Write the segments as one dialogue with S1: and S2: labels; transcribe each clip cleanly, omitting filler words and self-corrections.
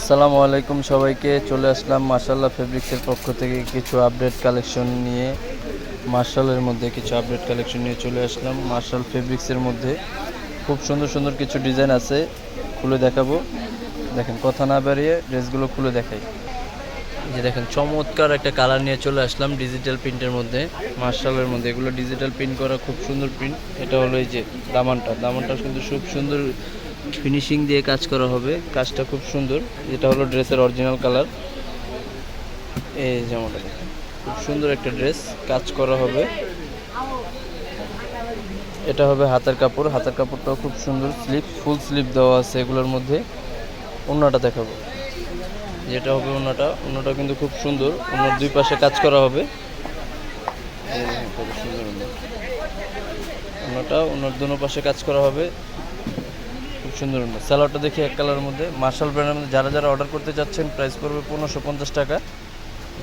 S1: আসসালামু আলাইকুম সবাইকে। চলে আসলাম মাশাআল্লাহ ফেব্রিক্সের পক্ষ থেকে কিছু আপডেট কালেকশন নিয়ে। মার্শালের মধ্যে কিছু আপডেট কালেকশন নিয়ে চলে আসলাম। মার্শাল ফেব্রিক্সের মধ্যে খুব সুন্দর সুন্দর কিছু ডিজাইন আছে, খুলে দেখাবো। দেখেন, কথা না বাড়িয়ে ড্রেসগুলো খুলে দেখাই। এই যে দেখেন, চমৎকার একটা কালার নিয়ে চলে আসলাম ডিজিটাল প্রিন্টের মধ্যে। মার্শালের মধ্যে এগুলো ডিজিটাল প্রিন্ট করা, খুব সুন্দর প্রিন্ট। এটা হলো এই যে দামানটা কিন্তু খুব সুন্দর ফিনিশিং দিয়ে কাজ করা হবে, কাজটা খুব সুন্দর। এটা হলো ড্রেসের অরিজিনাল কালার। এই জামাটা দেখেন, খুব সুন্দর একটা ড্রেস, কাজ করা হবে। এটা হবে হাতের কাপড়টাও খুব সুন্দর, ফুল স্লিভ দেওয়া আছে এগুলোর মধ্যে। ওড়নাটা দেখাবো, যেটা হবে ওড়নাটা কিন্তু খুব সুন্দর। ওড়নার দুই পাশে কাজ করা হবে। খুব সুন্দর ওড়নার দুনো পাশে কাজ করা হবে, খুব সুন্দর। স্যালোয়ারটা দেখি এক কালারের মধ্যে, মার্শাল ব্র্যান্ডের মধ্যে। যারা অর্ডার করতে চাচ্ছেন, প্রাইস পড়বে 1550 টাকা।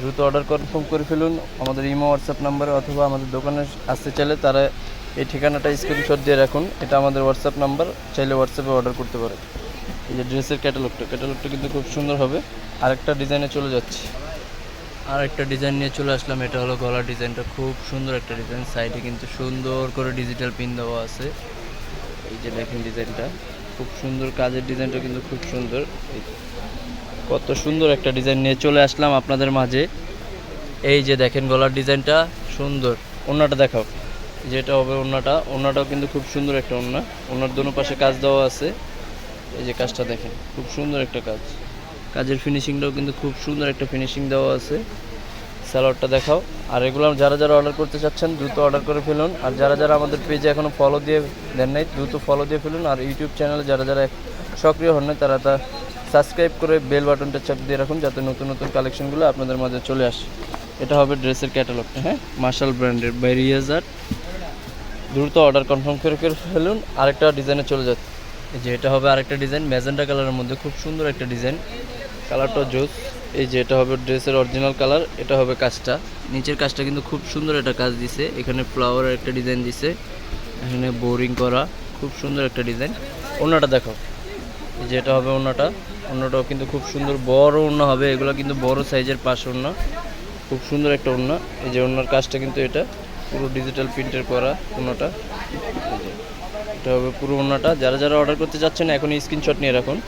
S1: দ্রুত অর্ডার কনফার্ম করে ফেলুন আমাদের ইমো হোয়াটসঅ্যাপ নাম্বারে, অথবা আমাদের দোকানে আসতে চাইলে তারা এই ঠিকানাটা স্ক্রিনশট দিয়ে রাখুন। এটা আমাদের হোয়াটসঅ্যাপ নাম্বার, চাইলে হোয়াটসঅ্যাপে অর্ডার করতে পারে। এই যে ড্রেসের ক্যাটালগটা কিন্তু খুব সুন্দর হবে। আরেকটা ডিজাইনে চলে যাচ্ছে, আরেকটা ডিজাইন নিয়ে চলে আসলাম। এটা হলো গলার ডিজাইনটা, খুব সুন্দর একটা ডিজাইন। সাইডে কিন্তু সুন্দর করে ডিজিটাল পিন দেওয়া আছে। এই যে দেখেন ডিজাইনটা খুব সুন্দর, কাজের ডিজাইনটা কিন্তু খুব সুন্দর। কত সুন্দর একটা ডিজাইন নিয়ে চলে আসলাম আপনাদের মাঝে। এই যে দেখেন গলার ডিজাইনটা সুন্দর। ওড়নাটা দেখাও, যেটা হবে ওড়নাটাও কিন্তু খুব সুন্দর একটা ওড়না। ওড়নার দোনো পাশে কাজ দেওয়া আছে। এই যে কাজটা দেখেন, খুব সুন্দর একটা কাজের ফিনিশিংটাও কিন্তু খুব সুন্দর একটা ফিনিশিং দেওয়া আছে। স্যালোয়ারটা দেখাও। আর এগুলো যারা অর্ডার করতে চাচ্ছেন দ্রুত অর্ডার করে ফেলুন। আর যারা আমাদের পেজে এখনও ফলো দিয়ে দেন নাই, দ্রুত ফলো দিয়ে ফেলুন। আর ইউটিউব চ্যানেলে যারা সক্রিয় হন না, তারা সাবস্ক্রাইব করে বেল বাটনটা চাপ দিয়ে রাখুন, যাতে নতুন নতুন কালেকশনগুলো আপনাদের মাঝে চলে আসে। এটা হবে ড্রেসের ক্যাটালগটা, হ্যাঁ, মার্শাল ব্র্যান্ডের বাই রিয়াজার। দ্রুত অর্ডার কনফার্ম করে ফেলুন। আরেকটা ডিজাইনে চলে যাচ্ছে। এই যে এটা হবে আরেকটা ডিজাইন, ম্যাজেন্টা কালারের মধ্যে, খুব সুন্দর একটা ডিজাইন। কালারটা জোস। এই যে এটা হবে ড্রেসের অরিজিনাল কালার। এটা হবে কাজটা, নিচের কাজটা কিন্তু খুব সুন্দর একটা কাজ দিছে। এখানে ফ্লাওয়ারের একটা ডিজাইন দিছে, এখানে বোরিং করা, খুব সুন্দর একটা ডিজাইন। ওড়নাটা দেখো, এই যে এটা হবে ওড়নাটাও কিন্তু খুব সুন্দর, বড় ওড়না হবে। এগুলো কিন্তু বড় সাইজের পাশ ওড়না, খুব সুন্দর একটা ওড়না। এই যে ওড়নার কাজটা কিন্তু এটা পুরো ডিজিটাল প্রিন্টের করা ওড়নাটা। এটা হবে পুরো ওড়নাটা। যারা অর্ডার করতে চাচ্ছেন এখনই স্ক্রিনশট নিয়ে রাখুন,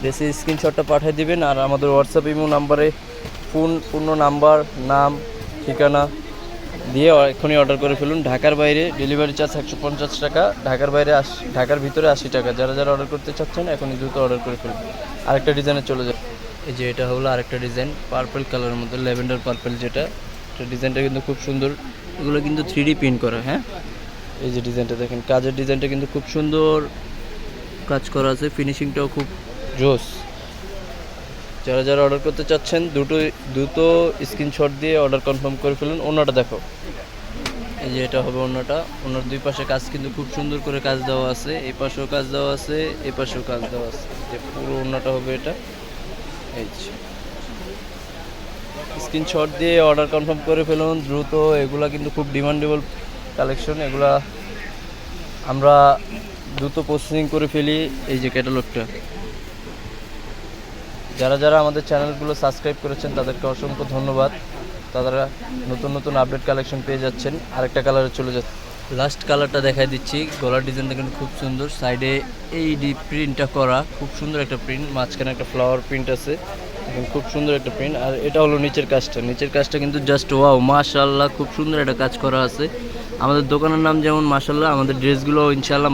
S1: ড্রেসের স্ক্রিনশটটা পাঠিয়ে দিবেন। আর আমাদের হোয়াটসঅ্যাপ ইমো নাম্বারে পূর্ণ নাম্বার, নাম, ঠিকানা দিয়ে এখনই অর্ডার করে ফেলুন। ঢাকার বাইরে ডেলিভারি চার্জ 150 টাকা, ঢাকার ভিতরে 80 টাকা। যারা অর্ডার করতে চাচ্ছেন এখনই দ্রুত অর্ডার করে ফেলুন। আরেকটা ডিজাইনে চলে যাবে। এই যে এটা হলো আরেকটা ডিজাইন, পার্পল কালারের মধ্যে, ল্যাভেন্ডার পার্পল, যেটা ডিজাইনটা কিন্তু খুব সুন্দর। এগুলো কিন্তু 3D প্রিন্ট করা, হ্যাঁ। এই যে ডিজাইনটা দেখেন, কাজের ডিজাইনটা কিন্তু খুব সুন্দর কাজ করা আছে, ফিনিশিংটাও খুব জোস। যারা অর্ডার করতে চাচ্ছেন দ্রুত স্ক্রিনশট দিয়ে অর্ডার কনফার্ম করে ফেলুন। ওড়নাটা দেখো, এই যে এটা হবে ওড়নার দুই পাশে কাজ কিন্তু খুব সুন্দর করে কাজ দেওয়া আছে। এই পাশেও কাজ দেওয়া আছে, এই পাশেও কাজ দেওয়া আছে। যে পুরো ওড়নাটা হবে এটা। এই স্ক্রিনশট দিয়ে অর্ডার কনফার্ম করে ফেলুন দ্রুত। এগুলা কিন্তু খুব ডিমান্ডেবল কালেকশন, এগুলা আমরা দ্রুত প্রসেসিং করে ফেলি। এই যে ক্যাটালগটা, যারা আমাদের চ্যানেলগুলো সাবস্ক্রাইব করেছেন তাদেরকে অসংখ্য ধন্যবাদ। তারা নতুন আপডেট কালেকশন পেয়ে যাচ্ছেন। আরেকটা কালারে চলে যাচ্ছে, লাস্ট কালারটা দেখাই দিচ্ছি। গলার ডিজাইনটা কিন্তু খুব সুন্দর, সাইডে এই প্রিন্টটা করা, খুব সুন্দর একটা প্রিন্ট। মাঝখানে একটা ফ্লাওয়ার প্রিন্ট আছে, খুব সুন্দর একটা প্রিন্ট। আর এটা হলো নিচের কাজটা কিন্তু জাস্ট ওয়াও, মাশাআল্লাহ, খুব সুন্দর একটা কাজ করা আছে। আমাদের দোকানের নাম যেমন মাশাআল্লাহ, আমাদের ড্রেসগুলো ইনশাআল্লাহ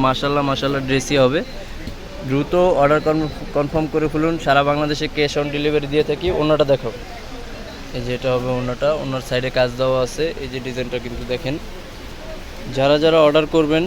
S1: মাশাআল্লাহ ড্রেসই হবে। দ্রুত অর্ডার কনফার্ম করে ফেলুন। সারা বাংলাদেশে ক্যাশ অন ডেলিভারি দিয়ে থাকি। ওড়নাটা দেখো, এই যে এটা হবে ওড়নার সাইডে কাজ দেওয়া আছে। এই যে ডিজাইনটা কিন্তু দেখেন। যারা অর্ডার করবেন